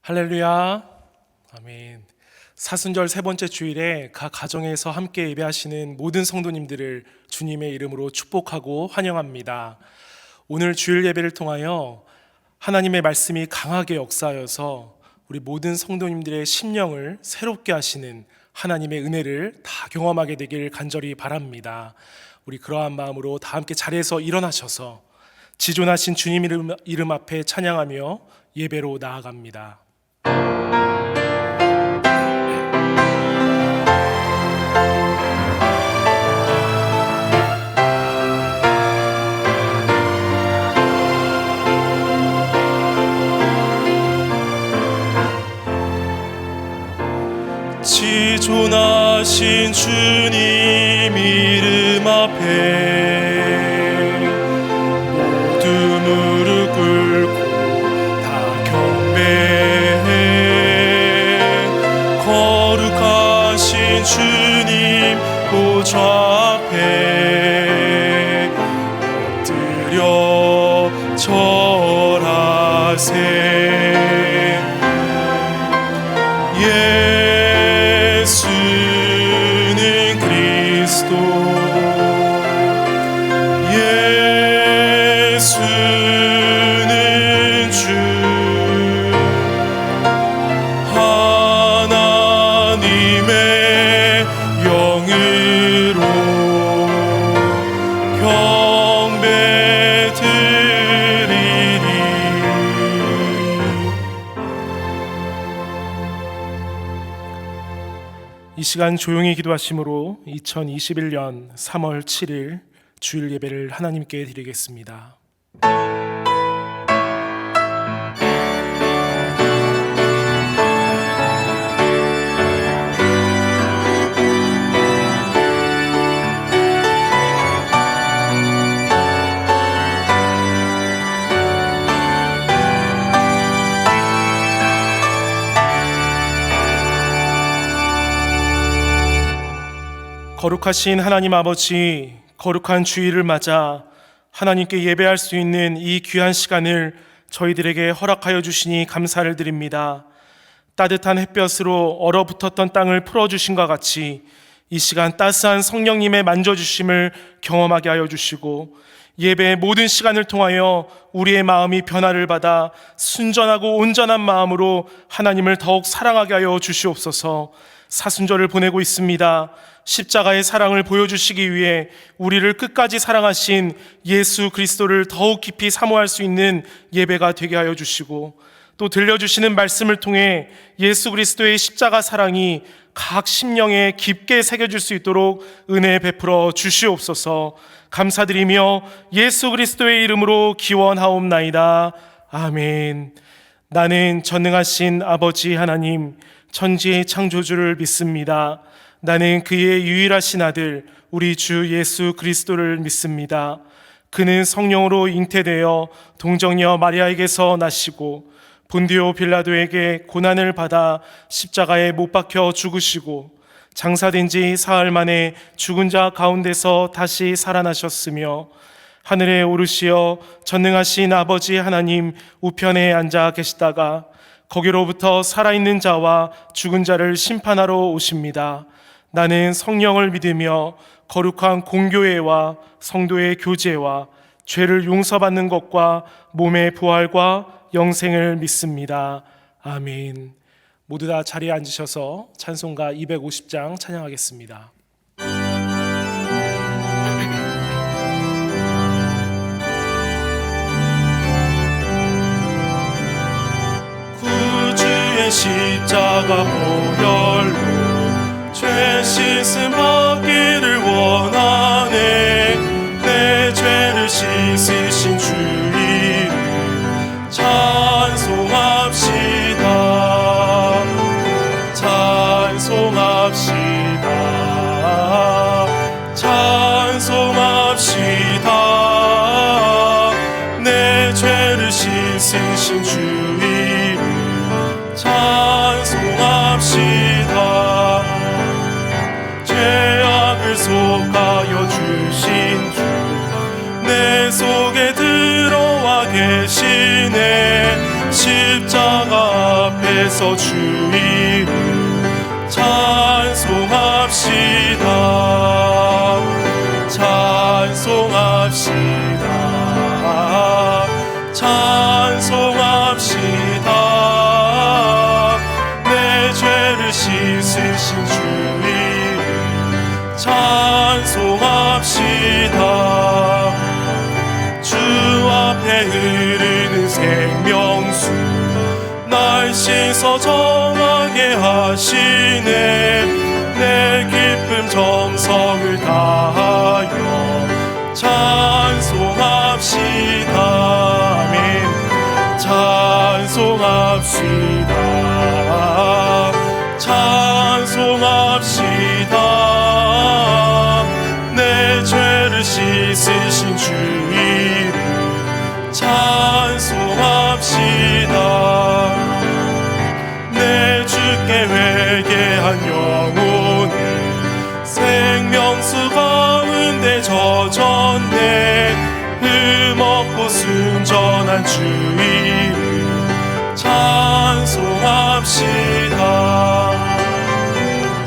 할렐루야. 아멘. 사순절 세 번째 주일에 각 가정에서 함께 예배하시는 모든 성도님들을 주님의 이름으로 축복하고 환영합니다. 오늘 주일 예배를 통하여 하나님의 말씀이 강하게 역사하여서 우리 모든 성도님들의 심령을 새롭게 하시는 하나님의 은혜를 다 경험하게 되길 간절히 바랍니다. 우리 그러한 마음으로 다 함께 자리에서 일어나셔서 지존하신 주님 이름 앞에 찬양하며 예배로 나아갑니다. 지존하신 주님 이름 앞에 모두 무릎 꿇고 다 경배해. 거룩하신 주님 보좌 앞에 엎드려 절하세. 예수는 그리스도, 예수는 주, 하나님의 영으로 경배 드리리. 이 시간 조용히 기도하심으로 2021년 3월 7일 주일 예배를 하나님께 드리겠습니다. 거룩하신 하나님 아버지, 거룩한 주일을 맞아 하나님께 예배할 수 있는 이 귀한 시간을 저희들에게 허락하여 주시니 감사를 드립니다. 따뜻한 햇볕으로 얼어붙었던 땅을 풀어주신과 같이 이 시간 따스한 성령님의 만져주심을 경험하게 하여 주시고, 예배의 모든 시간을 통하여 우리의 마음이 변화를 받아 순전하고 온전한 마음으로 하나님을 더욱 사랑하게 하여 주시옵소서. 사순절을 보내고 있습니다. 십자가의 사랑을 보여주시기 위해 우리를 끝까지 사랑하신 예수 그리스도를 더욱 깊이 사모할 수 있는 예배가 되게 하여 주시고, 또 들려주시는 말씀을 통해 예수 그리스도의 십자가 사랑이 각 심령에 깊게 새겨질 수 있도록 은혜 베풀어 주시옵소서. 감사드리며 예수 그리스도의 이름으로 기원하옵나이다. 아멘. 나는 전능하신 아버지 하나님, 천지의 창조주를 믿습니다. 나는 그의 유일하신 아들 우리 주 예수 그리스도를 믿습니다. 그는 성령으로 잉태되어 동정녀 마리아에게서 나시고 본디오 빌라도에게 고난을 받아 십자가에 못 박혀 죽으시고 장사된 지 사흘 만에 죽은 자 가운데서 다시 살아나셨으며 하늘에 오르시어 전능하신 아버지 하나님 우편에 앉아 계시다가 거기로부터 살아있는 자와 죽은 자를 심판하러 오십니다. 나는 성령을 믿으며 거룩한 공교회와 성도의 교제와 죄를 용서받는 것과 몸의 부활과 영생을 믿습니다. 아멘. 모두 다 자리에 앉으셔서 찬송가 250장 찬양하겠습니다. 구주의 십자가 보혈로 죄 씻음 받기를 원하네. 내 죄를 씻으신 주 이름 찬송합시다. 찬송합시다. 찬송합시다. 내 죄를 씻으신 주 이름 찬송합시다. 죄악을 속하여 주신 주 내 속에 들어와 계시네. 십자가 앞에서 주 이름 찬송합시다. 찬송합시다. 찬송합시다. 내 죄를 씻으신 주 이름 찬송합시다. 주 앞에 흐르는 생명수 날 씻어 정하게 하시네. 내 기쁨 정성을 다하여 찬송합시다. 아멘. 찬송합시다. 찬송합시다. 내 죄를 씻으신 주 이름 찬송합시다. 내 주께 회개한 영혼은 생명수 가운데 젖었네. 흠없고 순전한 주 이름 찬송합시다.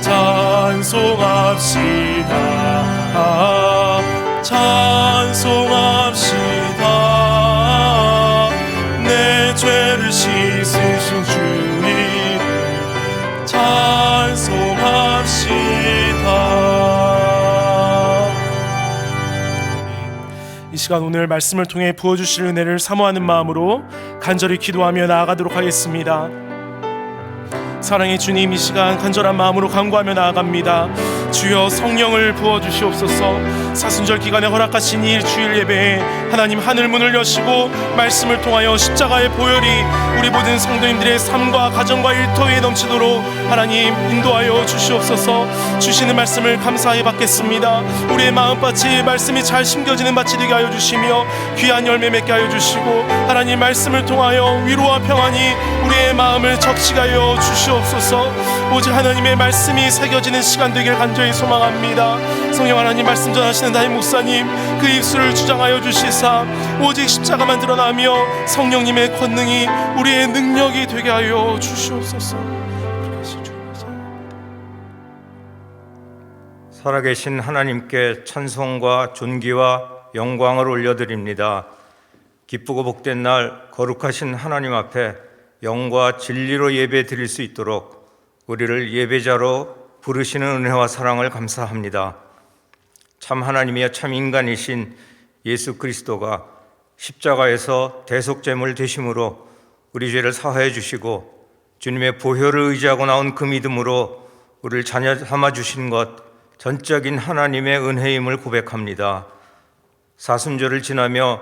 찬송합시다. 찬송합시다. 내 죄를 씻으신 주 이름 찬송합시다. 이 시간 오늘 말씀을 통해 부어주실 은혜를 사모하는 마음으로 간절히 기도하며 나아가도록 하겠습니다. 사랑의 주님, 이 시간 간절한 마음으로 간구하며 나아갑니다. 주여 성령을 부어주시옵소서. 사순절 기간에 허락하신 이 주일 예배에 하나님 하늘 문을 여시고 말씀을 통하여 십자가의 보혈이 우리 모든 성도님들의 삶과 가정과 일터에 넘치도록 하나님 인도하여 주시옵소서. 주시는 말씀을 감사히 받겠습니다. 우리의 마음밭이 말씀이 잘 심겨지는 밭이 되게 하여 주시며 귀한 열매 맺게 하여 주시고 하나님 말씀을 통하여 위로와 평안이 우리의 마음을 적시하여 주시옵소서. 오직 하나님의 말씀이 새겨지는 시간 되길 간절히 소망합니다. 성령 하나님 말씀 전하시는 나의 목사님 그 입술을 주장하여 주시사 오직 십자가만 드러나며 성령님의 권능이 우리의 능력이 되게 하여 주시옵소서. 살아계신 하나님께 찬송과 존귀와 영광을 올려드립니다. 기쁘고 복된 날 거룩하신 하나님 앞에 영과 진리로 예배 드릴 수 있도록 우리를 예배자로 부르시는 은혜와 사랑을 감사합니다. 참 하나님이여 참 인간이신 예수 그리스도가 십자가에서 대속제물 되심으로 우리 죄를 사하여 주시고 주님의 보혈을 의지하고 나온 그 믿음으로 우리를 자녀 삼아 주신 것 전적인 하나님의 은혜임을 고백합니다. 사순절을 지나며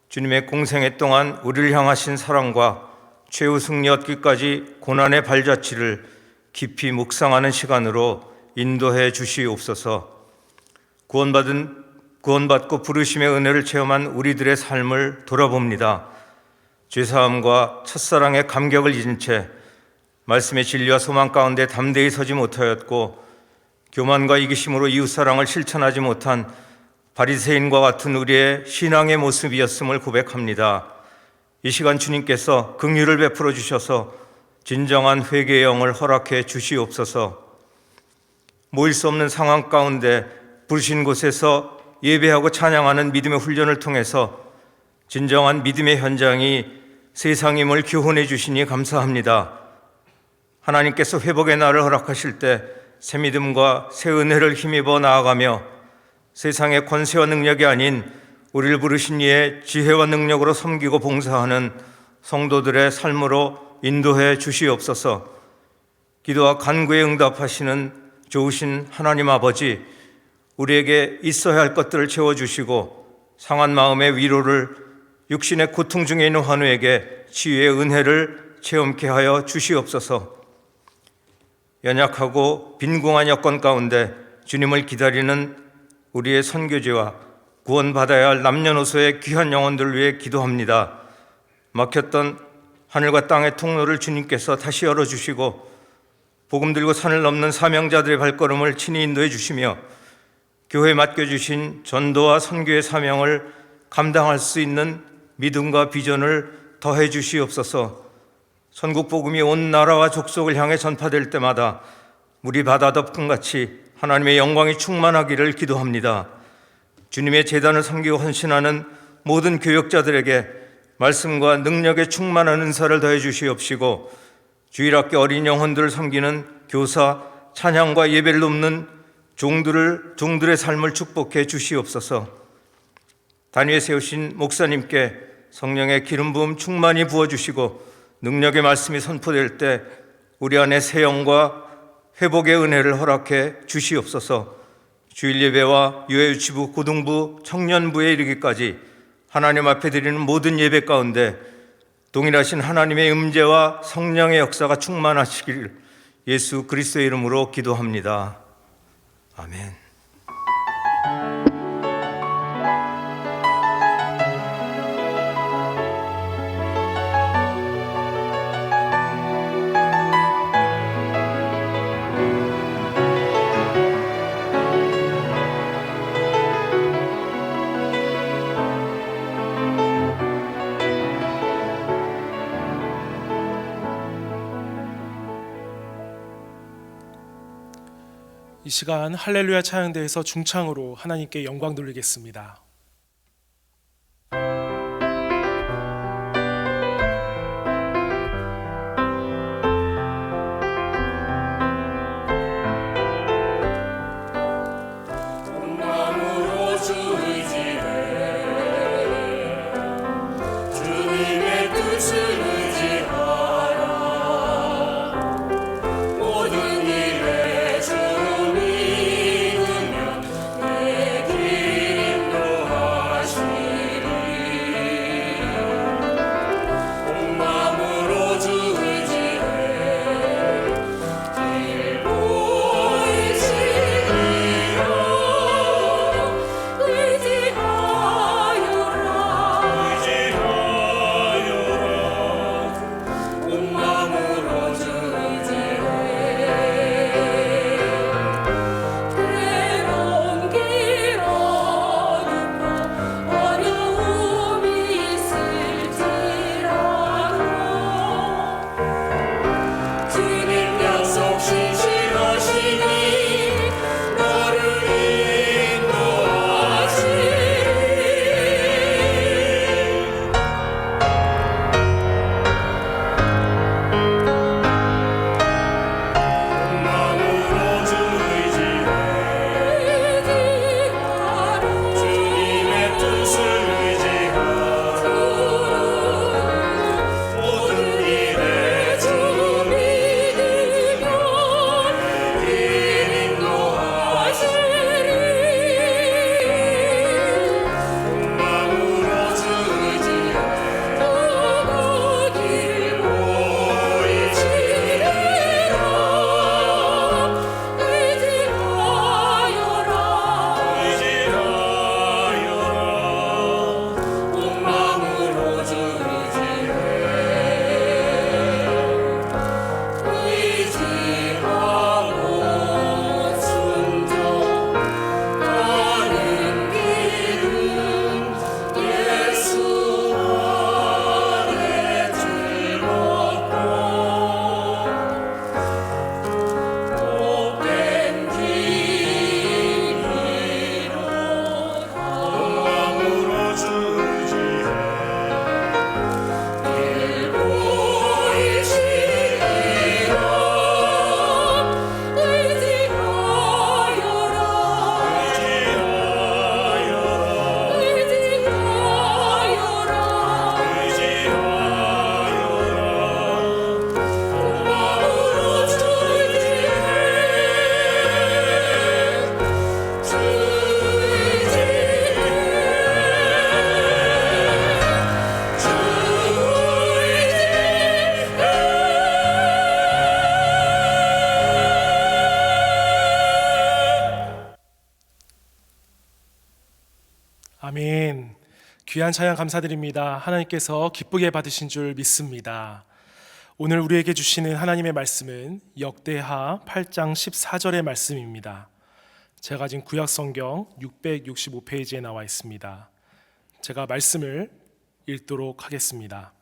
주님의 공생애 동안 우리를 향하신 사랑과 최후 승리 얻기까지 고난의 발자취를 깊이 묵상하는 시간으로 인도해 주시옵소서. 구원받고 부르심의 은혜를 체험한 우리들의 삶을 돌아봅니다. 죄사함과 첫사랑의 감격을 잊은 채 말씀의 진리와 소망 가운데 담대히 서지 못하였고 교만과 이기심으로 이웃사랑을 실천하지 못한 바리새인과 같은 우리의 신앙의 모습이었음을 고백합니다. 이 시간 주님께서 긍휼을 베풀어 주셔서 진정한 회개의 영을 허락해 주시옵소서. 모일 수 없는 상황 가운데 부르신 곳에서 예배하고 찬양하는 믿음의 훈련을 통해서 진정한 믿음의 현장이 세상임을 교훈해 주시니 감사합니다. 하나님께서 회복의 날을 허락하실 때 새 믿음과 새 은혜를 힘입어 나아가며 세상의 권세와 능력이 아닌 우리를 부르신 이의 지혜와 능력으로 섬기고 봉사하는 성도들의 삶으로 인도해 주시옵소서. 기도와 간구에 응답하시는 좋으신 하나님 아버지, 우리에게 있어야 할 것들을 채워주시고 상한 마음의 위로를, 육신의 고통 중에 있는 환우에게 치유의 은혜를 체험케 하여 주시옵소서. 연약하고 빈궁한 여건 가운데 주님을 기다리는 우리의 선교지와 구원받아야 할 남녀노소의 귀한 영혼들을 위해 기도합니다. 막혔던 하늘과 땅의 통로를 주님께서 다시 열어주시고 복음 들고 산을 넘는 사명자들의 발걸음을 친히 인도해 주시며 교회에 맡겨주신 전도와 선교의 사명을 감당할 수 있는 믿음과 비전을 더해 주시옵소서. 전국 복음이 온 나라와 족속을 향해 전파될 때마다 물이 바다 덮음같이 하나님의 영광이 충만하기를 기도합니다. 주님의 제단을 섬기고 헌신하는 모든 교역자들에게 말씀과 능력에 충만한 은사를 더해 주시옵시고, 주일학교 어린 영혼들을 섬기는 교사, 찬양과 예배를 돕는 종들의 삶을 축복해 주시옵소서. 단위에 세우신 목사님께 성령의 기름 부음 충만히 부어주시고, 능력의 말씀이 선포될 때 우리 안에 새 영과 회복의 은혜를 허락해 주시옵소서. 주일 예배와 유해유치부, 고등부, 청년부에 이르기까지 하나님 앞에 드리는 모든 예배 가운데 동일하신 하나님의 임재와 성령의 역사가 충만하시기를 예수 그리스도의 이름으로 기도합니다. 아멘. 이 시간 할렐루야 찬양대에서 중창으로 하나님께 영광 돌리겠습니다. 마음으로 주 의지해 주님의 뜻을 의지하라. 모든 일에 주 믿으면 내 길 인도하시리. 온 마음으로 주 의지해 길 보이시리라. 온 마음으로 주 의지해 괴로운 길 어둡고 어려움이 있을지라도 주님 약속 신실하시니 너를 인도하시리. 마음으로 주 의지해 주님의 뜻을 의지하라. 모든 일에 주 믿으면 길 인도하시리. 마음으로 주 의지해 길 보이시리라. 온 마음으로 주 의지해 의지하고 순종하는 길은 예수 안에 즐겁고 복된 길이로다. 온 마음으로 주 의지해 길 보이시리라. 온 마음으로 주 아멘. 귀한 찬양 감사드립니다. 하나님께서 기쁘게 받으신 줄 믿습니다. 오늘 우리에게 주시는 하나님의 말씀은 역대하 8장 14절의 말씀입니다. 제가 가진 구약성경 665페이지에 나와 있습니다. 제가 말씀을 읽도록 하겠습니다.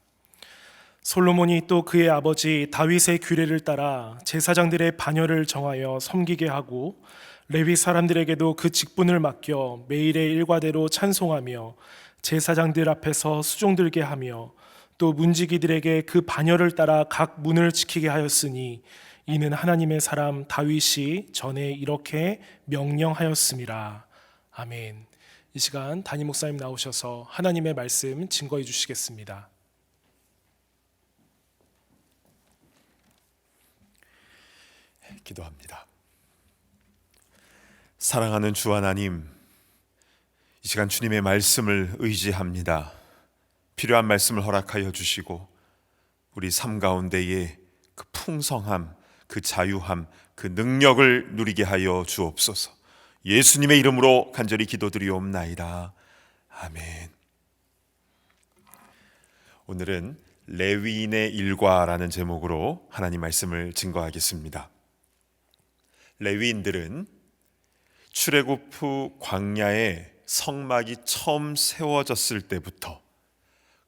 솔로몬이 또 그의 아버지 다윗의 규례를 따라 제사장들의 반열을 정하여 섬기게 하고 레위 사람들에게도 그 직분을 맡겨 매일의 일과대로 찬송하며 제사장들 앞에서 수종 들게 하며 또 문지기들에게 그 반열을 따라 각 문을 지키게 하였으니 이는 하나님의 사람 다윗이 전에 이렇게 명령하였음이라. 아멘. 이 시간 담임 목사님 나오셔서 하나님의 말씀 증거해 주시겠습니다. 기도합니다. 사랑하는 주 하나님, 이 시간 주님의 말씀을 의지합니다. 필요한 말씀을 허락하여 주시고 우리 삶 가운데에 그 풍성함, 그 자유함, 그 능력을 누리게 하여 주옵소서. 예수님의 이름으로 간절히 기도드리옵나이다. 아멘. 오늘은 레위인의 일과라는 제목으로 하나님 말씀을 증거하겠습니다. 레위인들은 출애굽 후 광야에 성막이 처음 세워졌을 때부터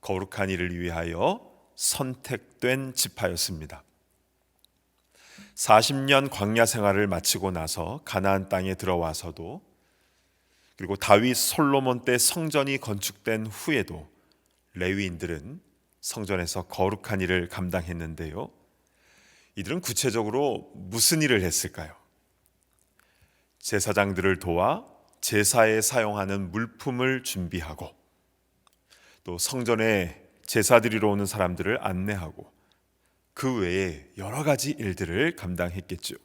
거룩한 일을 위하여 선택된 지파였습니다. 40년 광야 생활을 마치고 나서 가나안 땅에 들어와서도, 그리고 다윗 솔로몬 때 성전이 건축된 후에도 레위인들은 성전에서 거룩한 일을 감당했는데요. 이들은 구체적으로 무슨 일을 했을까요? 제사장들을 도와 제사에 사용하는 물품을 준비하고, 또 성전에 제사 드리러 오는 사람들을 안내하고, 그 외에 여러 가지 일들을 감당했겠죠.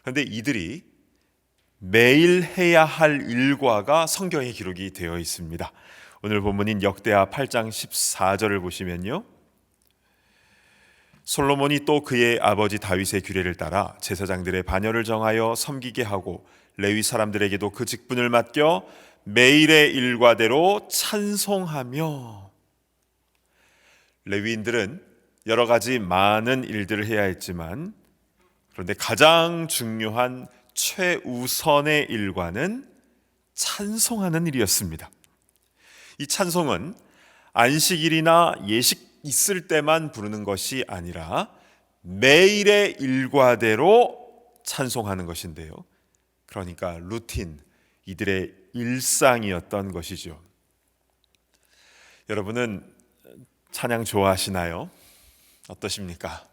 그런데 이들이 매일 해야 할 일과가 성경에 기록이 되어 있습니다. 오늘 본문인 역대하 8장 14절을 보시면요, 솔로몬이 또 그의 아버지 다윗의 규례를 따라 제사장들의 반열을 정하여 섬기게 하고 레위 사람들에게도 그 직분을 맡겨 매일의 일과대로 찬송하며. 레위인들은 여러 가지 많은 일들을 해야 했지만, 그런데 가장 중요한 최우선의 일과는 찬송하는 일이었습니다. 이 찬송은 안식일이나 예식 있을 때만 부르는 것이 아니라 매일의 일과대로 찬송하는 것인데요. 그러니까 루틴, 이들의 일상이었던 것이죠. 여러분은 찬양 좋아하시나요? 어떠십니까?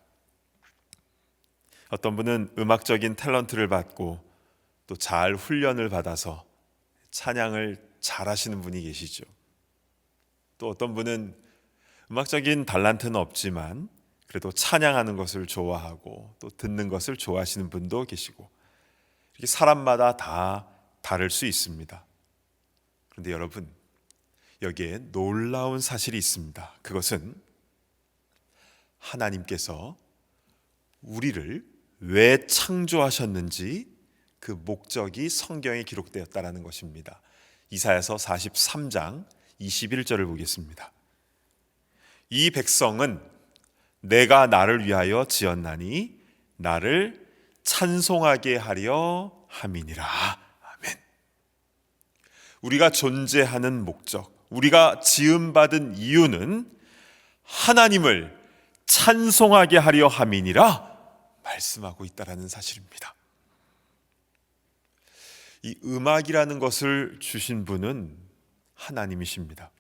어떤 분은 음악적인 탤런트를 받고 또 잘 훈련을 받아서 찬양을 잘하시는 분이 계시죠. 또 어떤 분은 음악적인 달란트는 없지만 그래도 찬양하는 것을 좋아하고 또 듣는 것을 좋아하시는 분도 계시고, 이렇게 사람마다 다 다를 수 있습니다. 그런데 여러분, 여기에 놀라운 사실이 있습니다. 그것은 하나님께서 우리를 왜 창조하셨는지 그 목적이 성경에 기록되었다라는 것입니다. 이사야서 43장 21절을 보겠습니다. 이 백성은 내가 나를 위하여 지었나니 나를 찬송하게 하려 함이니라. 아멘. 우리가 존재하는 목적, 우리가 지음받은 이유는 하나님을 찬송하게 하려 함이니라 말씀하고 있다라는 사실입니다. 이 음악이라는 것을 주신 분은 하나님이십니다.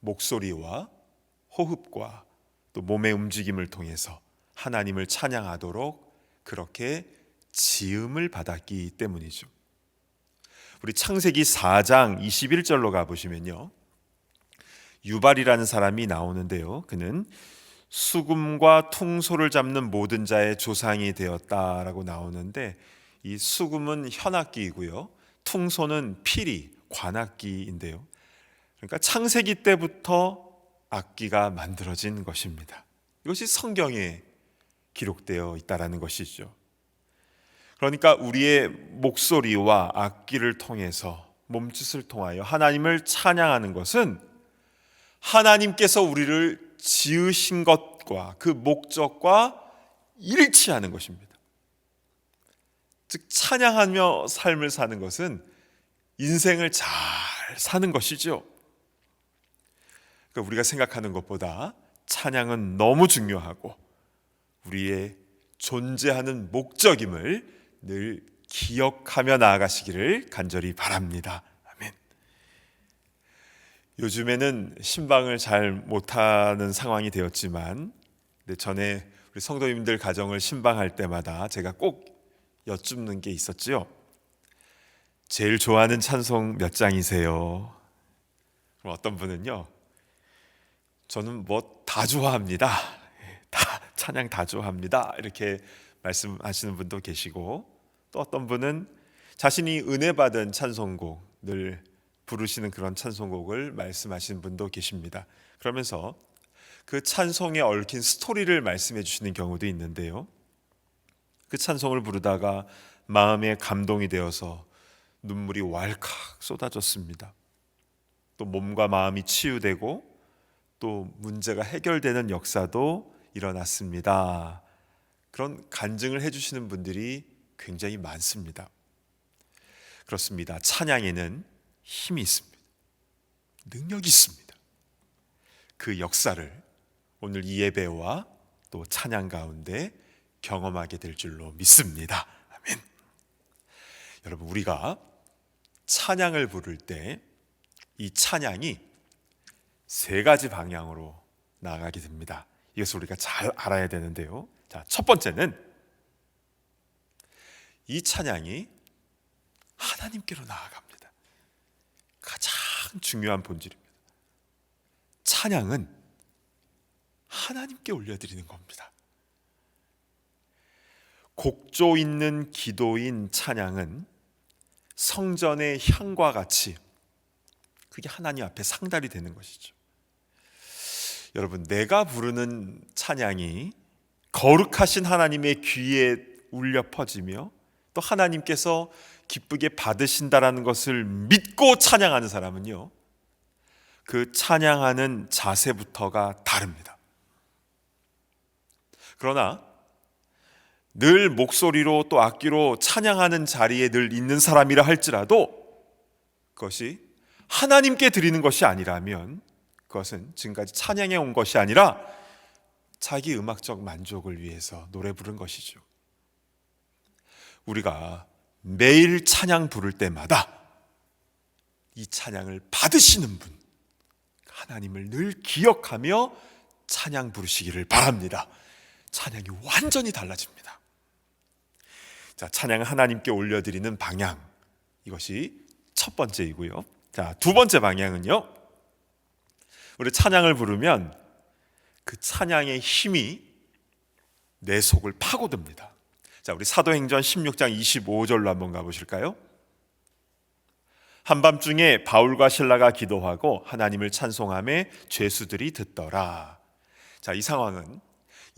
목소리와 호흡과 또 몸의 움직임을 통해서 하나님을 찬양하도록 그렇게 지음을 받았기 때문이죠. 우리 창세기 4장 21절로 가보시면요, 유발이라는 사람이 나오는데요, 그는 수금과 퉁소를 잡는 모든 자의 조상이 되었다라고 나오는데, 이 수금은 현악기이고요, 퉁소는 피리, 관악기인데요. 그러니까 창세기 때부터 악기가 만들어진 것입니다. 이것이 성경에 기록되어 있다라는 것이죠. 그러니까 우리의 목소리와 악기를 통해서, 몸짓을 통하여 하나님을 찬양하는 것은 하나님께서 우리를 지으신 것과 그 목적과 일치하는 것입니다. 즉, 찬양하며 삶을 사는 것은 인생을 잘 사는 것이죠. 그러니까 우리가 생각하는 것보다 찬양은 너무 중요하고 우리의 존재하는 목적임을 늘 기억하며 나아가시기를 간절히 바랍니다. 아멘. 요즘에는 신방을 잘 못하는 상황이 되었지만 전에 우리 성도님들 가정을 신방할 때마다 제가 꼭 여쭙는 게 있었지요. 제일 좋아하는 찬송 몇 장이세요? 그럼 어떤 분은요, 저는 뭐 다 좋아합니다. 다 찬양 다 좋아합니다. 이렇게 말씀하시는 분도 계시고, 또 어떤 분은 자신이 은혜 받은 찬송곡, 늘 부르시는 그런 찬송곡을 말씀하시는 분도 계십니다. 그러면서 그 찬송에 얽힌 스토리를 말씀해 주시는 경우도 있는데요, 그 찬송을 부르다가 마음에 감동이 되어서 눈물이 왈칵 쏟아졌습니다. 또 몸과 마음이 치유되고 또 문제가 해결되는 역사도 일어났습니다. 그런 간증을 해주시는 분들이 굉장히 많습니다. 그렇습니다. 찬양에는 힘이 있습니다. 능력이 있습니다. 그 역사를 오늘 이 예배와 또 찬양 가운데 경험하게 될 줄로 믿습니다. 아멘. 여러분, 우리가 찬양을 부를 때 이 찬양이 세 가지 방향으로 나아가게 됩니다. 이것을 우리가 잘 알아야 되는데요. 자, 첫 번째는 이 찬양이 하나님께로 나아갑니다. 가장 중요한 본질입니다. 찬양은 하나님께 올려드리는 겁니다. 곡조 있는 기도인 찬양은 성전의 향과 같이 그게 하나님 앞에 상달이 되는 것이죠. 여러분, 내가 부르는 찬양이 거룩하신 하나님의 귀에 울려 퍼지며 또 하나님께서 기쁘게 받으신다라는 것을 믿고 찬양하는 사람은요, 그 찬양하는 자세부터가 다릅니다. 그러나 늘 목소리로 또 악기로 찬양하는 자리에 늘 있는 사람이라 할지라도 그것이 하나님께 드리는 것이 아니라면 그것은 지금까지 찬양해 온 것이 아니라 자기 음악적 만족을 위해서 노래 부른 것이죠. 우리가 매일 찬양 부를 때마다 이 찬양을 받으시는 분, 하나님을 늘 기억하며 찬양 부르시기를 바랍니다. 찬양이 완전히 달라집니다. 자, 찬양을 하나님께 올려드리는 방향, 이것이 첫 번째이고요. 자, 두 번째 방향은요, 우리 찬양을 부르면 그 찬양의 힘이 내 속을 파고듭니다. 자, 우리 사도행전 16장 25절로 한번 가보실까요? 한밤중에 바울과 실라가 기도하고 하나님을 찬송하며 죄수들이 듣더라. 자, 이 상황은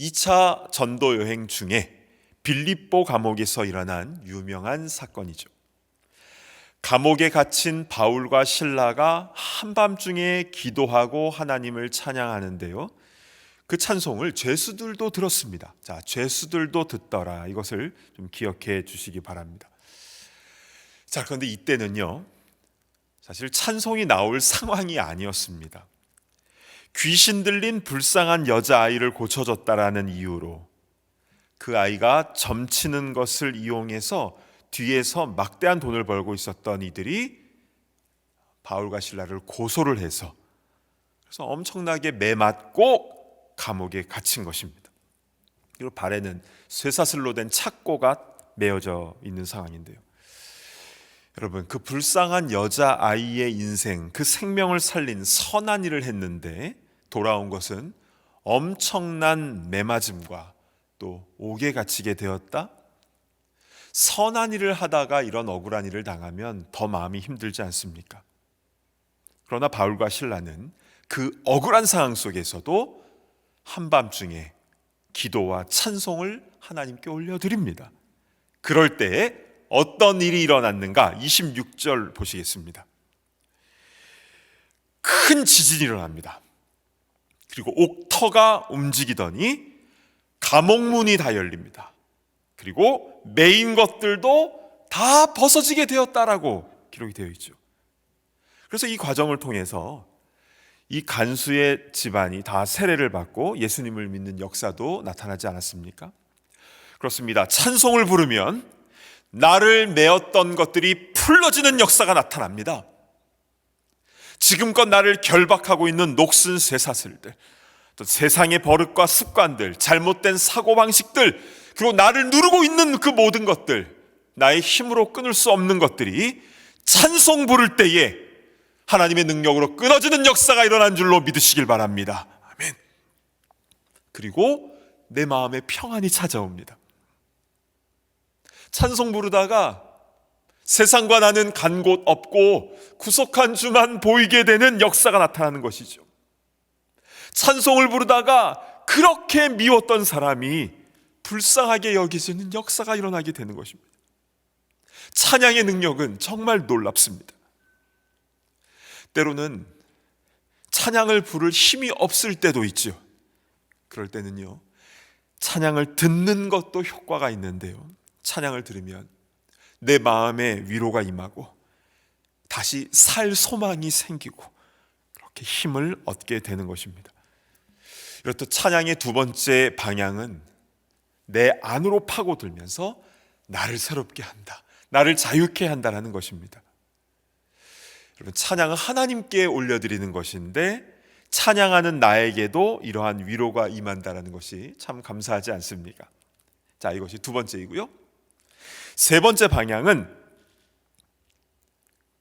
2차 전도 여행 중에 빌립보 감옥에서 일어난 유명한 사건이죠. 감옥에 갇힌 바울과 실라가 한밤중에 기도하고 하나님을 찬양하는데요, 그 찬송을 죄수들도 들었습니다. 자, 죄수들도 듣더라. 이것을 좀 기억해 주시기 바랍니다. 자, 그런데 이때는요, 사실 찬송이 나올 상황이 아니었습니다. 귀신 들린 불쌍한 여자아이를 고쳐줬다라는 이유로 그 아이가 점치는 것을 이용해서 뒤에서 막대한 돈을 벌고 있었던 이들이 바울과 실라를 고소를 해서 그래서 엄청나게 매맞고 감옥에 갇힌 것입니다. 그리고 발에는 쇠사슬로 된 착고가 메어져 있는 상황인데요, 여러분, 그 불쌍한 여자아이의 인생, 그 생명을 살린 선한 일을 했는데 돌아온 것은 엄청난 매맞음과 또 옥에 갇히게 되었다? 선한 일을 하다가 이런 억울한 일을 당하면 더 마음이 힘들지 않습니까? 그러나 바울과 실라는 그 억울한 상황 속에서도 한밤중에 기도와 찬송을 하나님께 올려드립니다. 그럴 때에 어떤 일이 일어났는가? 26절 보시겠습니다. 큰 지진이 일어납니다. 그리고 옥터가 움직이더니 감옥문이 다 열립니다. 그리고 메인 것들도 다 벗어지게 되었다라고 기록이 되어 있죠. 그래서 이 과정을 통해서 이 간수의 집안이 다 세례를 받고 예수님을 믿는 역사도 나타나지 않았습니까? 그렇습니다. 찬송을 부르면 나를 메었던 것들이 풀러지는 역사가 나타납니다. 지금껏 나를 결박하고 있는 녹슨 쇠사슬들, 또 세상의 버릇과 습관들, 잘못된 사고방식들, 그리고 나를 누르고 있는 그 모든 것들, 나의 힘으로 끊을 수 없는 것들이 찬송 부를 때에 하나님의 능력으로 끊어지는 역사가 일어난 줄로 믿으시길 바랍니다. 아멘. 그리고 내 마음에 평안이 찾아옵니다. 찬송 부르다가 세상과 나는 간 곳 없고 구속한 주만 보이게 되는 역사가 나타나는 것이죠. 찬송을 부르다가 그렇게 미웠던 사람이 불쌍하게 여기지는 역사가 일어나게 되는 것입니다. 찬양의 능력은 정말 놀랍습니다. 때로는 찬양을 부를 힘이 없을 때도 있죠. 그럴 때는요, 찬양을 듣는 것도 효과가 있는데요, 찬양을 들으면 내 마음에 위로가 임하고 다시 살 소망이 생기고 그렇게 힘을 얻게 되는 것입니다. 이렇듯 찬양의 두 번째 방향은 내 안으로 파고들면서 나를 새롭게 한다, 나를 자유케 한다는 것입니다. 여러분, 찬양은 하나님께 올려드리는 것인데 찬양하는 나에게도 이러한 위로가 임한다는 것이 참 감사하지 않습니까? 자, 이것이 두 번째이고요. 세 번째 방향은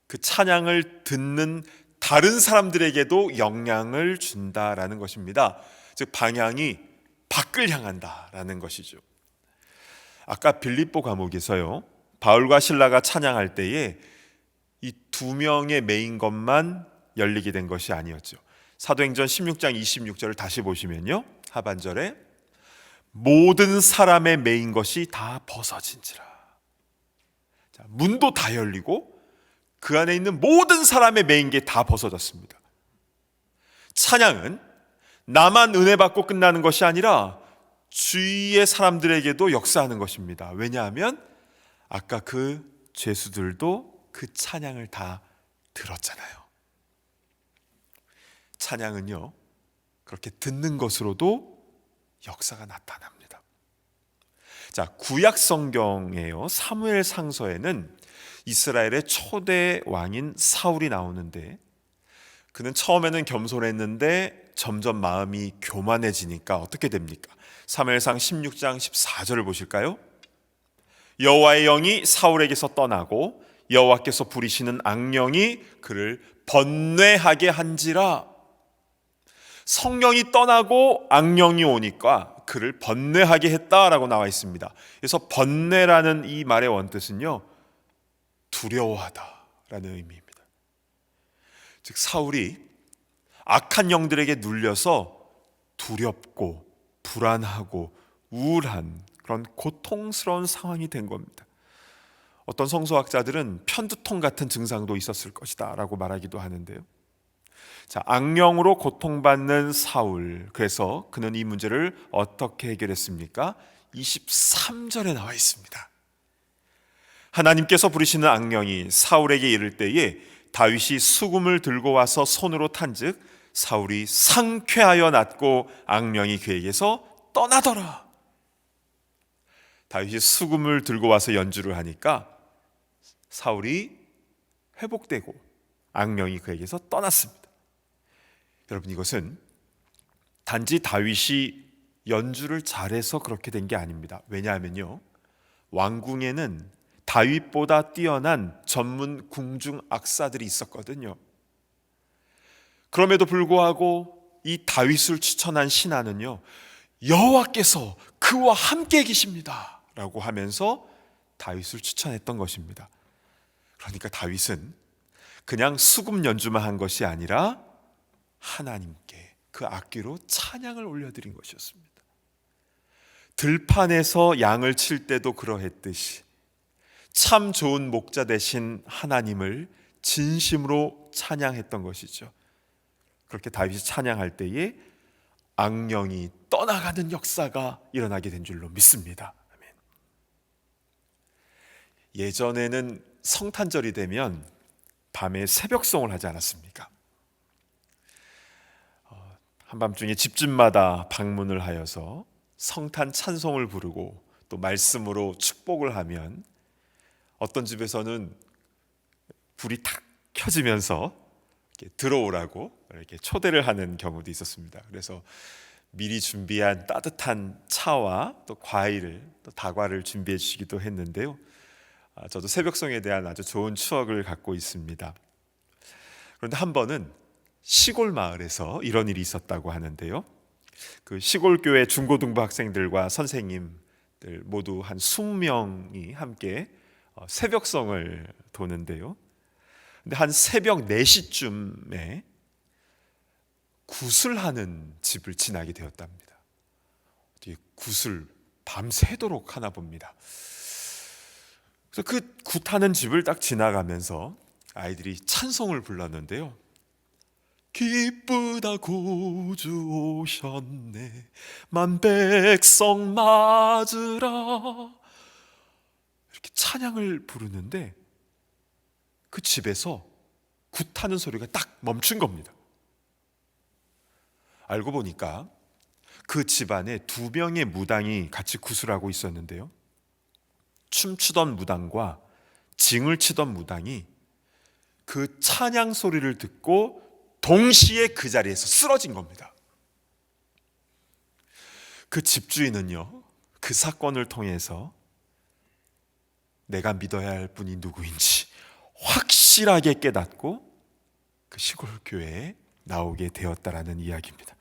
그 찬양을 듣는 다른 사람들에게도 영향을 준다라는 것입니다. 즉, 방향이 밖을 향한다라는 것이죠. 아까 빌립보 감옥에서요, 바울과 실라가 찬양할 때에 이 두 명의 메인 것만 열리게 된 것이 아니었죠. 사도행전 16장 26절을 다시 보시면요, 하반절에 모든 사람의 메인 것이 다 벗어진지라. 자, 문도 다 열리고 그 안에 있는 모든 사람의 메인 게 다 벗어졌습니다. 찬양은 나만 은혜 받고 끝나는 것이 아니라 주위의 사람들에게도 역사하는 것입니다. 왜냐하면 아까 그 죄수들도 그 찬양을 다 들었잖아요. 찬양은요, 그렇게 듣는 것으로도 역사가 나타납니다. 자, 구약 성경에요, 사무엘 상서에는 이스라엘의 초대 왕인 사울이 나오는데, 그는 처음에는 겸손했는데 점점 마음이 교만해지니까 어떻게 됩니까? 사무엘상 16장 14절을 보실까요? 여호와의 영이 사울에게서 떠나고 여호와께서 부리시는 악령이 그를 번뇌하게 한지라. 성령이 떠나고 악령이 오니까 그를 번뇌하게 했다라고 나와 있습니다. 그래서 번뇌라는 이 말의 원뜻은요, 두려워하다라는 의미입니다. 즉, 사울이 악한 영들에게 눌려서 두렵고 불안하고 우울한 그런 고통스러운 상황이 된 겁니다. 어떤 성서학자들은 편두통 같은 증상도 있었을 것이다 라고 말하기도 하는데요. 자, 악령으로 고통받는 사울, 그래서 그는 이 문제를 어떻게 해결했습니까? 23절에 나와 있습니다. 하나님께서 부리시는 악령이 사울에게 이를 때에 다윗이 수금을 들고 와서 손으로 탄즉 사울이 상쾌하여 낫고 악령이 그에게서 떠나더라. 다윗이 수금을 들고 와서 연주를 하니까 사울이 회복되고 악령이 그에게서 떠났습니다. 여러분, 이것은 단지 다윗이 연주를 잘해서 그렇게 된 게 아닙니다. 왜냐하면요, 왕궁에는 다윗보다 뛰어난 전문 궁중 악사들이 있었거든요. 그럼에도 불구하고 이 다윗을 추천한 신하는요, 여호와께서 그와 함께 계십니다 라고 하면서 다윗을 추천했던 것입니다. 그러니까 다윗은 그냥 수금 연주만 한 것이 아니라 하나님께 그 악기로 찬양을 올려드린 것이었습니다. 들판에서 양을 칠 때도 그러했듯이 참 좋은 목자 되신 하나님을 진심으로 찬양했던 것이죠. 그렇게 다윗이 찬양할 때에 악령이 떠나가는 역사가 일어나게 된 줄로 믿습니다. 아멘. 예전에는 성탄절이 되면 밤에 새벽송을 하지 않았습니까? 한밤중에 집집마다 방문을 하여서 성탄 찬송을 부르고 또 말씀으로 축복을 하면 어떤 집에서는 불이 탁 켜지면서 이렇게 들어오라고 이렇게 초대를 하는 경우도 있었습니다. 그래서 미리 준비한 따뜻한 차와 또 과일을 또 다과를 준비해 주시기도 했는데요. 저도 새벽송에 대한 아주 좋은 추억을 갖고 있습니다. 그런데 한 번은 시골 마을에서 이런 일이 있었다고 하는데요. 그 시골 교회 중고등부 학생들과 선생님들 모두 한 20명이 함께 새벽송을 도는데요. 근데 한 새벽 4시쯤에 굿을 하는 집을 지나게 되었답니다. 굿을 밤새도록 하나 봅니다. 그래서 그 굿하는 집을 딱 지나가면서 아이들이 찬송을 불렀는데요. 기쁘다 구주 오셨네 만백성 맞으라, 이렇게 찬양을 부르는데 그 집에서 굿하는 소리가 딱 멈춘 겁니다. 알고 보니까 그 집안에 2명의 무당이 같이 굿을 하고 있었는데요. 춤추던 무당과 징을 치던 무당이 그 찬양 소리를 듣고 동시에 그 자리에서 쓰러진 겁니다. 그 집주인은요, 그 사건을 통해서 내가 믿어야 할 분이 누구인지 확실하게 깨닫고 그 시골 교회에 나오게 되었다라는 이야기입니다.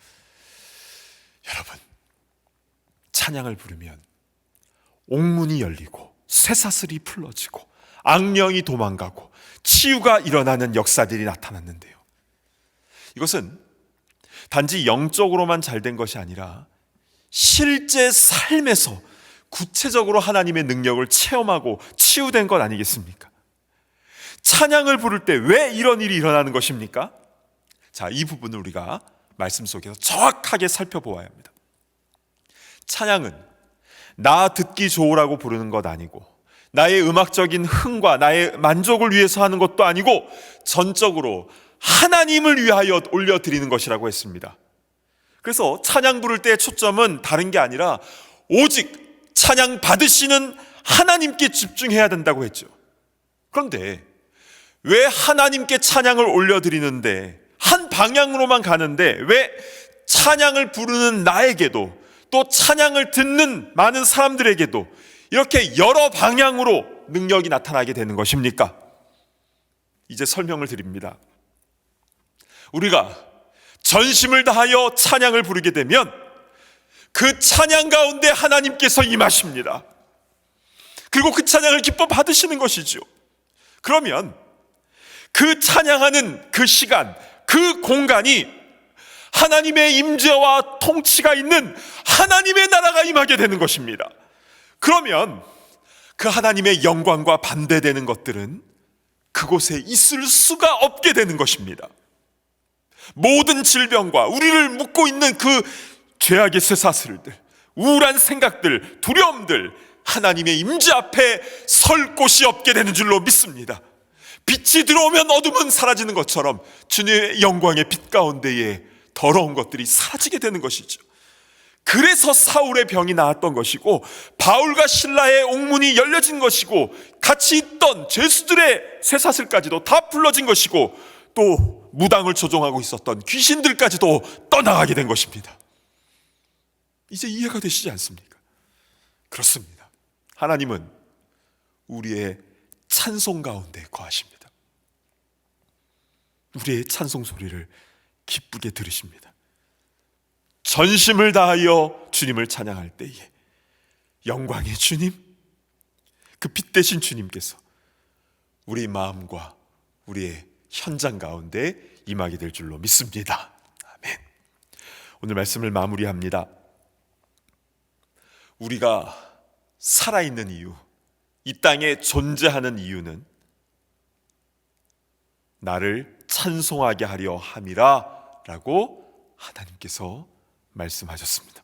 여러분, 찬양을 부르면 옥문이 열리고 쇠사슬이 풀어지고 악령이 도망가고 치유가 일어나는 역사들이 나타났는데요. 이것은 단지 영적으로만 잘된 것이 아니라 실제 삶에서 구체적으로 하나님의 능력을 체험하고 치유된 것 아니겠습니까? 찬양을 부를 때 왜 이런 일이 일어나는 것입니까? 자, 이 부분을 우리가 말씀 속에서 정확하게 살펴보아야 합니다. 찬양은 나 듣기 좋으라고 부르는 것 아니고 나의 음악적인 흥과 나의 만족을 위해서 하는 것도 아니고 전적으로 하나님을 위하여 올려드리는 것이라고 했습니다. 그래서 찬양 부를 때의 초점은 다른 게 아니라 오직 찬양 받으시는 하나님께 집중해야 된다고 했죠. 그런데 왜 하나님께 찬양을 올려드리는데 한 방향으로만 가는데 왜 찬양을 부르는 나에게도 또 찬양을 듣는 많은 사람들에게도 이렇게 여러 방향으로 능력이 나타나게 되는 것입니까? 이제 설명을 드립니다. 우리가 전심을 다하여 찬양을 부르게 되면 그 찬양 가운데 하나님께서 임하십니다. 그리고 그 찬양을 기뻐 받으시는 것이죠. 그러면 그 찬양하는 그 시간, 그 공간이 하나님의 임재와 통치가 있는 하나님의 나라가 임하게 되는 것입니다. 그러면 그 하나님의 영광과 반대되는 것들은 그곳에 있을 수가 없게 되는 것입니다. 모든 질병과 우리를 묶고 있는 그 죄악의 쇠사슬들, 우울한 생각들, 두려움들, 하나님의 임재 앞에 설 곳이 없게 되는 줄로 믿습니다. 빛이 들어오면 어둠은 사라지는 것처럼 주님의 영광의 빛 가운데에 더러운 것들이 사라지게 되는 것이죠. 그래서 사울의 병이 나았던 것이고 바울과 실라의 옥문이 열려진 것이고 같이 있던 죄수들의 쇠사슬까지도 다 풀러진 것이고 또 무당을 조종하고 있었던 귀신들까지도 떠나가게 된 것입니다. 이제 이해가 되시지 않습니까? 그렇습니다. 하나님은 우리의 찬송 가운데 거하십니다. 우리의 찬송 소리를 기쁘게 들으십니다. 전심을 다하여 주님을 찬양할 때에 영광의 주님, 그 빛 대신 주님께서 우리 마음과 우리의 현장 가운데 임하게 될 줄로 믿습니다. 아멘. 오늘 말씀을 마무리합니다. 우리가 살아있는 이유, 이 땅에 존재하는 이유는 나를 찬송하게 하려 함이라 라고 하나님께서 말씀하셨습니다.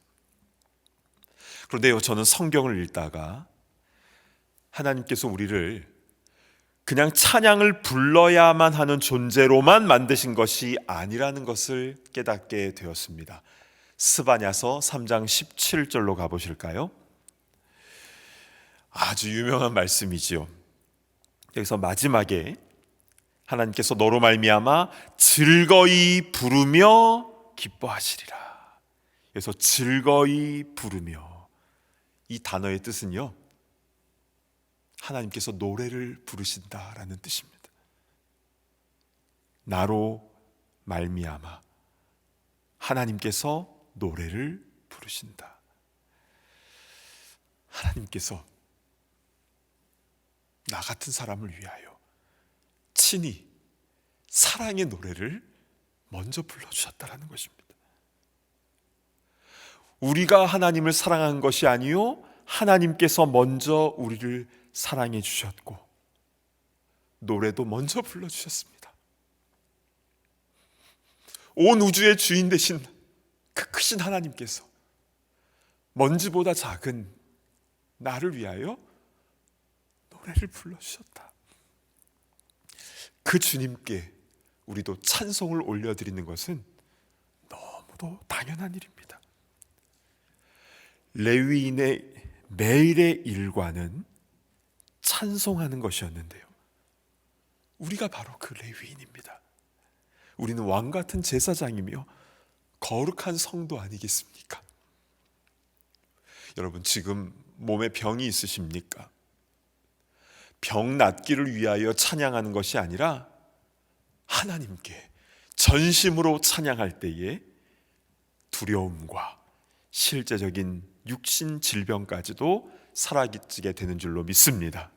그런데요, 저는 성경을 읽다가 하나님께서 우리를 그냥 찬양을 불러야만 하는 존재로만 만드신 것이 아니라는 것을 깨닫게 되었습니다. 스바냐서 3장 17절로 가보실까요? 아주 유명한 말씀이지요. 여기서 마지막에 하나님께서 너로 말미암아 즐거이 부르며 기뻐하시리라. 그래서 즐거이 부르며, 이 단어의 뜻은요, 하나님께서 노래를 부르신다라는 뜻입니다. 나로 말미암아 하나님께서 노래를 부르신다. 하나님께서 나 같은 사람을 위하여 친히 사랑의 노래를 먼저 불러주셨다라는 것입니다. 우리가 하나님을 사랑한 것이 아니요, 하나님께서 먼저 우리를 사랑해 주셨고 노래도 먼저 불러주셨습니다. 온 우주의 주인 되신 그 크신 하나님께서 먼지보다 작은 나를 위하여 노래를 불러주셨다. 그 주님께 우리도 찬송을 올려드리는 것은 너무도 당연한 일입니다. 레위인의 매일의 일과는 찬송하는 것이었는데요, 우리가 바로 그 레위인입니다. 우리는 왕 같은 제사장이며 거룩한 성도 아니겠습니까? 여러분, 지금 몸에 병이 있으십니까? 병 낫기를 위하여 찬양하는 것이 아니라 하나님께 전심으로 찬양할 때에 두려움과 실제적인 육신 질병까지도 사라지게 되는 줄로 믿습니다.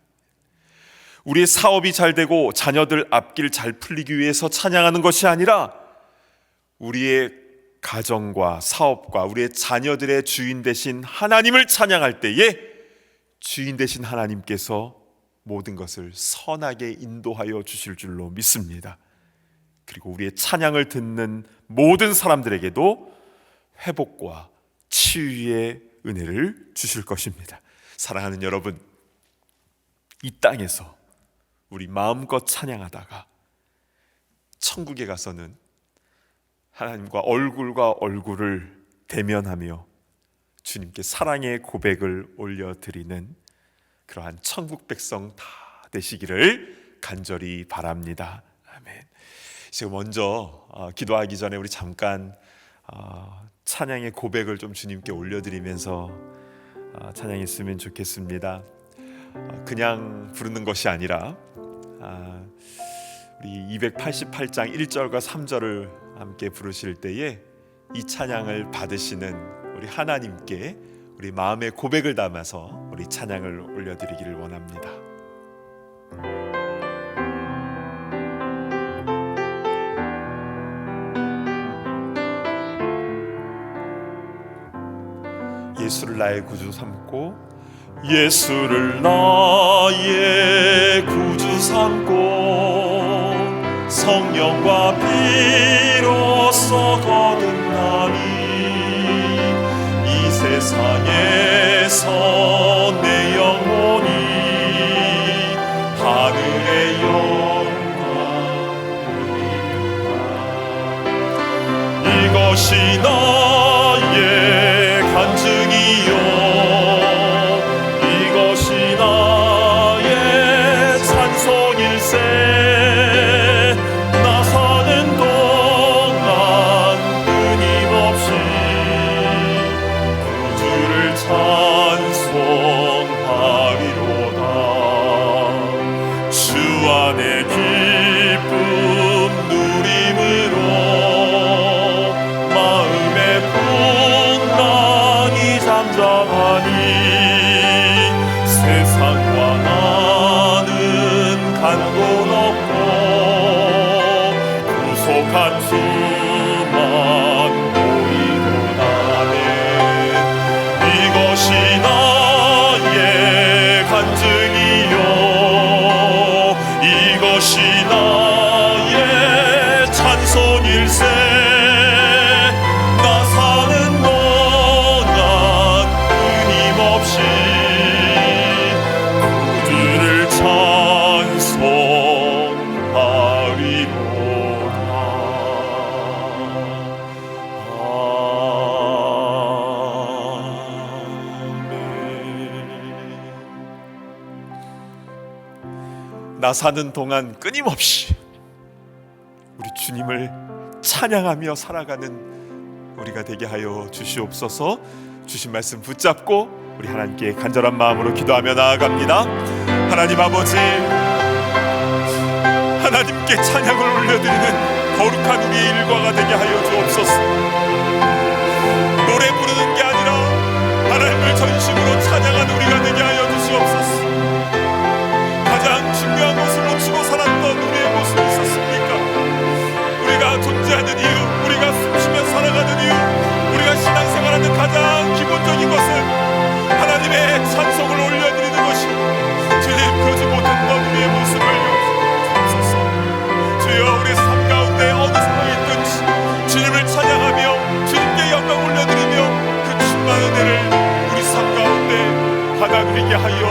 우리의 사업이 잘 되고 자녀들 앞길 잘 풀리기 위해서 찬양하는 것이 아니라 우리의 가정과 사업과 우리의 자녀들의 주인 되신 하나님을 찬양할 때에 주인 되신 하나님께서 모든 것을 선하게 인도하여 주실 줄로 믿습니다. 그리고 우리의 찬양을 듣는 모든 사람들에게도 회복과 치유의 은혜를 주실 것입니다. 사랑하는 여러분, 이 땅에서 우리 마음껏 찬양하다가 천국에 가서는 하나님과 얼굴과 얼굴을 대면하며 주님께 사랑의 고백을 올려드리는 그러한 천국 백성 다 되시기를 간절히 바랍니다. 아멘. 지금 먼저 기도하기 전에 우리 잠깐 찬양의 고백을 좀 주님께 올려드리면서 찬양했으면 좋겠습니다. 그냥 부르는 것이 아니라 우리 288장 1절과 3절을 함께 부르실 때에 이 찬양을 받으시는 우리 하나님께 우리 마음의 고백을 담아서 우리 찬양을 올려드리기를 원합니다. 예수를 나의 구주 삼고, 예수를 나의 구주 삼고 성령과 피로써 거듭나니 이 세상에서 내 영혼이 하늘의 영광을 이룬다. 이것이 나의 간증이요, 이것이 나의 찬송일세. 나 사는 동안 끊임없이 구주를 찬송하리로다. 주 안에 기쁨 누림으로 마음의 나 사는 동안 끊임없이 우리 주님을 찬양하며 살아가는 우리가 되게 하여 주시옵소서. 주신 말씀 붙잡고 우리 하나님께 간절한 마음으로 기도하며 나아갑니다. 하나님 아버지, 하나님께 찬양을 올려드리는 거룩한 우리의 일과가 되게 하여 주옵소서. 노래 부르는 게 아니라 하나님을 전심으로 찬양하는 우리가 되게 하여 주시옵소서. 가장 중요한 것을 놓치고 살았던 우리의 모습이 있었습니까? 우리가 존재하는 이유, 우리가 숨쉬며 살아가는 이유, 우리가 신앙생활하는 가장 기본적인 것은 하나님의 찬송을 올려드리는 것이 주님, 그러지 못했던 우리의 모습을 용서하옵소서. 주여, 우리 삶 가운데 어느 상황이 있든지 주님을 찬양하며 주님께 영광 올려드리며 그 충만한 은혜를 우리 삶 가운데 받아들이게 하여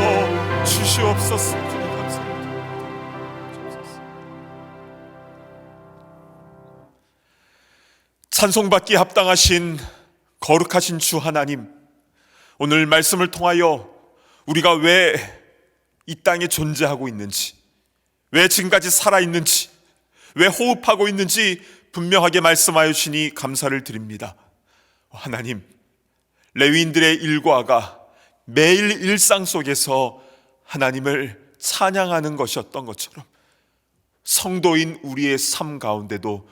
주시옵소서. 주님 감사합니다. 찬송받기에 합당하신 거룩하신 주 하나님, 오늘 말씀을 통하여 우리가 왜 이 땅에 존재하고 있는지, 왜 지금까지 살아있는지, 왜 호흡하고 있는지 분명하게 말씀하여 주시니 감사를 드립니다. 하나님, 레위인들의 일과가 매일 일상 속에서 하나님을 찬양하는 것이었던 것처럼 성도인 우리의 삶 가운데도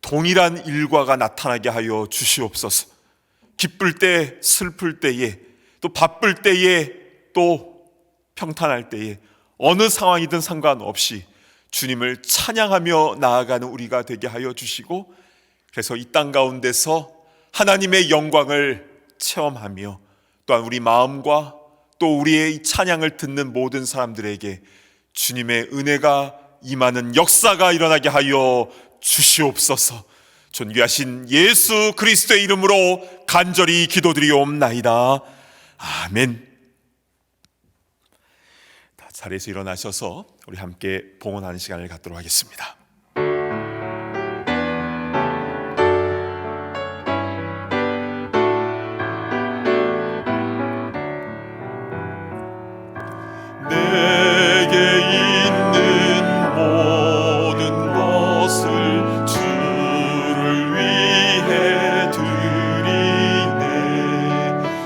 동일한 일과가 나타나게 하여 주시옵소서. 기쁠 때, 슬플 때에, 또 바쁠 때에, 또 평탄할 때에, 어느 상황이든 상관없이 주님을 찬양하며 나아가는 우리가 되게 하여 주시고, 그래서 이 땅 가운데서 하나님의 영광을 체험하며 또한 우리 마음과 또 우리의 이 찬양을 듣는 모든 사람들에게 주님의 은혜가 임하는 역사가 일어나게 하여 주시옵소서. 존귀하신 예수 그리스도의 이름으로 간절히 기도드리옵나이다. 아멘. 자리에서 일어나셔서 우리 함께 봉헌하는 시간을 갖도록 하겠습니다. 내게 있는 모든 것을 주를 위해 드리네.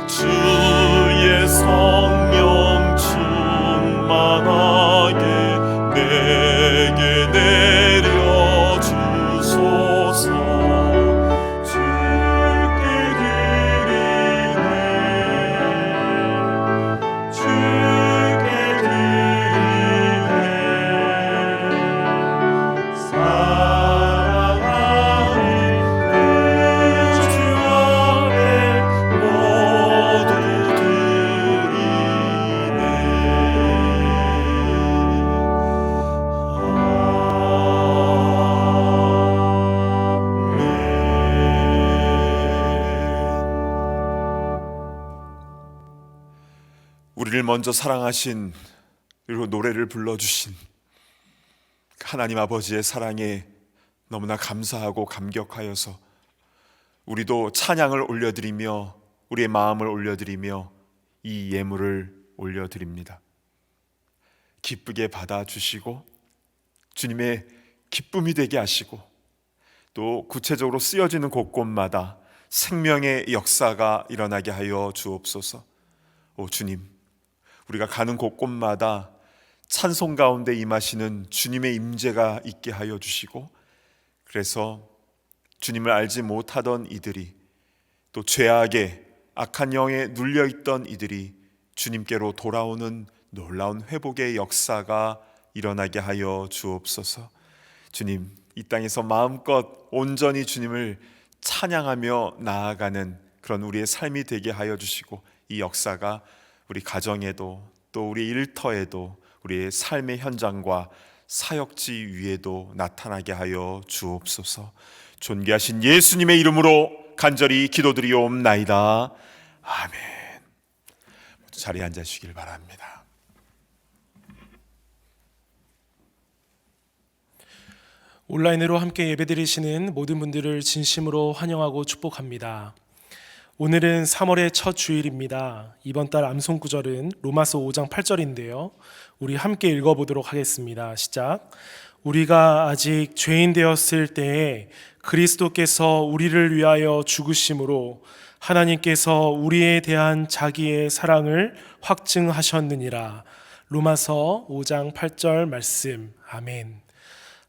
주의 성령 충만하게 내게 내려 주소서. 주께 드리네. 주께 드리네. 사랑하는 내 주 앞에 모두 우리를 먼저 사랑하신, 그리고 노래를 불러주신 하나님 아버지의 사랑에 너무나 감사하고 감격하여서 우리도 찬양을 올려드리며 우리의 마음을 올려드리며 이 예물을 올려드립니다. 기쁘게 받아주시고 주님의 기쁨이 되게 하시고 또 구체적으로 쓰여지는 곳곳마다 생명의 역사가 일어나게 하여 주옵소서. 오 주님, 우리가 가는 곳곳마다 찬송 가운데 임하시는 주님의 임재가 있게 하여 주시고, 그래서 주님을 알지 못하던 이들이, 또 죄악에 악한 영에 눌려있던 이들이 주님께로 돌아오는 놀라운 회복의 역사가 일어나게 하여 주옵소서. 주님, 이 땅에서 마음껏 온전히 주님을 찬양하며 나아가는 그런 우리의 삶이 되게 하여 주시고, 이 역사가 우리 가정에도 또 우리 일터에도 우리의 삶의 현장과 사역지 위에도 나타나게 하여 주옵소서. 존귀하신 예수님의 이름으로 간절히 기도드리옵나이다. 아멘. 자리에 앉으시길 바랍니다. 온라인으로 함께 예배드리시는 모든 분들을 진심으로 환영하고 축복합니다. 오늘은 3월의 첫 주일입니다. 이번 달 암송 구절은 로마서 5장 8절인데요. 우리 함께 읽어보도록 하겠습니다. 시작. 우리가 아직 죄인 되었을 때에 그리스도께서 우리를 위하여 죽으심으로 하나님께서 우리에 대한 자기의 사랑을 확증하셨느니라. 로마서 5장 8절 말씀. 아멘.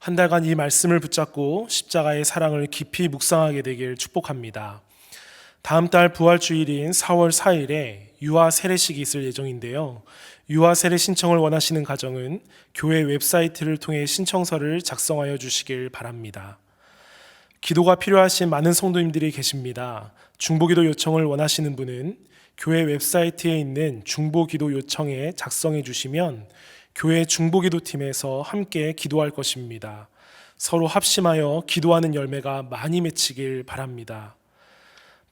한 달간 이 말씀을 붙잡고 십자가의 사랑을 깊이 묵상하게 되길 축복합니다. 다음 달 부활주일인 4월 4일에 유아 세례식이 있을 예정인데요. 유아 세례 신청을 원하시는 가정은 교회 웹사이트를 통해 신청서를 작성하여 주시길 바랍니다. 기도가 필요하신 많은 성도님들이 계십니다. 중보기도 요청을 원하시는 분은 교회 웹사이트에 있는 중보기도 요청에 작성해 주시면 교회 중보기도팀에서 함께 기도할 것입니다. 서로 합심하여 기도하는 열매가 많이 맺히길 바랍니다.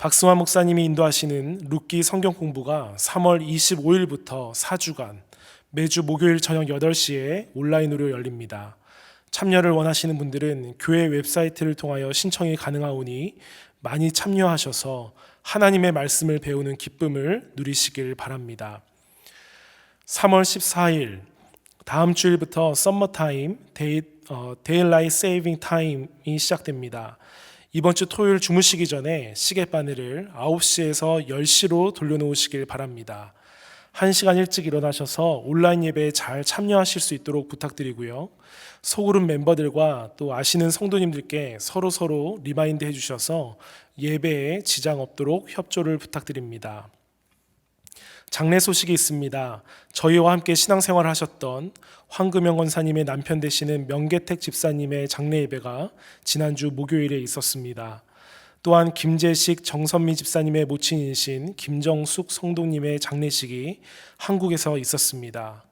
박승환 목사님이 인도하시는 룻기 성경 공부가 3월 25일부터 4주간 매주 목요일 저녁 8시에 온라인으로 열립니다. 참여를 원하시는 분들은 교회 웹사이트를 통하여 신청이 가능하오니 많이 참여하셔서 하나님의 말씀을 배우는 기쁨을 누리시길 바랍니다. 3월 14일 다음 주일부터 썸머타임 데일라이트 세이빙 타임이 시작됩니다. 이번 주 토요일 주무시기 전에 시계바늘을 9시에서 10시로 돌려놓으시길 바랍니다. 1시간 일찍 일어나셔서 온라인 예배에 잘 참여하실 수 있도록 부탁드리고요. 소그룹 멤버들과 또 아시는 성도님들께 서로 리마인드 해주셔서 예배에 지장 없도록 협조를 부탁드립니다. 장례 소식이 있습니다. 저희와 함께 신앙생활을 하셨던 황금영 권사님의 남편 되시는 명계택 집사님의 장례 예배가 지난주 목요일에 있었습니다. 또한 김재식 정선미 집사님의 모친이신 김정숙 성도님의 장례식이 한국에서 있었습니다.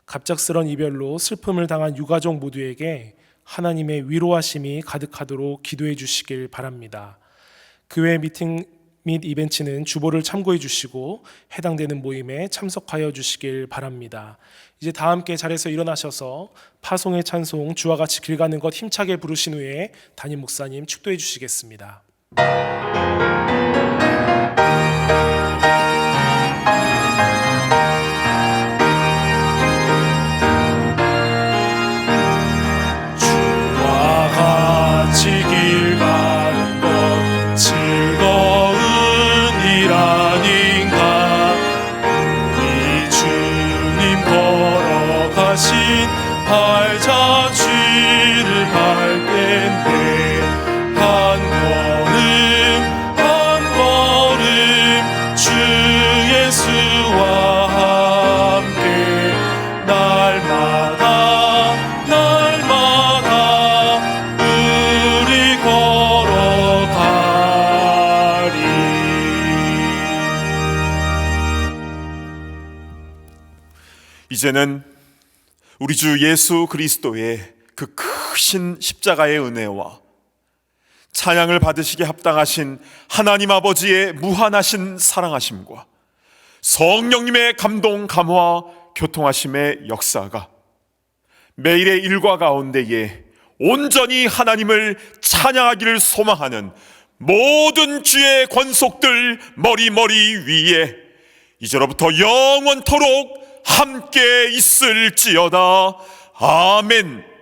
갑작스런 이별로 슬픔을 당한 유가족 모두에게 하나님의 위로하심이 가득하도록 기도해 주시길 바랍니다. 교회 미팅 및 이벤트는 주보를 참고해 주시고 해당되는 모임에 참석하여 주시길 바랍니다. 이제 다 함께 자리에서 일어나셔서 파송의 찬송 주와 같이 길 가는 것 힘차게 부르신 후에 담임 목사님 축도해 주시겠습니다. 주와 같이 길 가는 것 즐거운 일 아닌가. 우리 주님 걸어가신 발자취를 갈 텐데 한 걸음 주 예수와 함께 날마다 우리 걸어가리. 이제는 우리 주 예수 그리스도의 그 크신 십자가의 은혜와 찬양을 받으시기에 합당하신 하나님 아버지의 무한하신 사랑하심과 성령님의 감동, 감화, 교통하심의 역사가 매일의 일과 가운데에 온전히 하나님을 찬양하기를 소망하는 모든 주의 권속들 머리 위에 이제로부터 영원토록 함께 있을지어다. 아멘.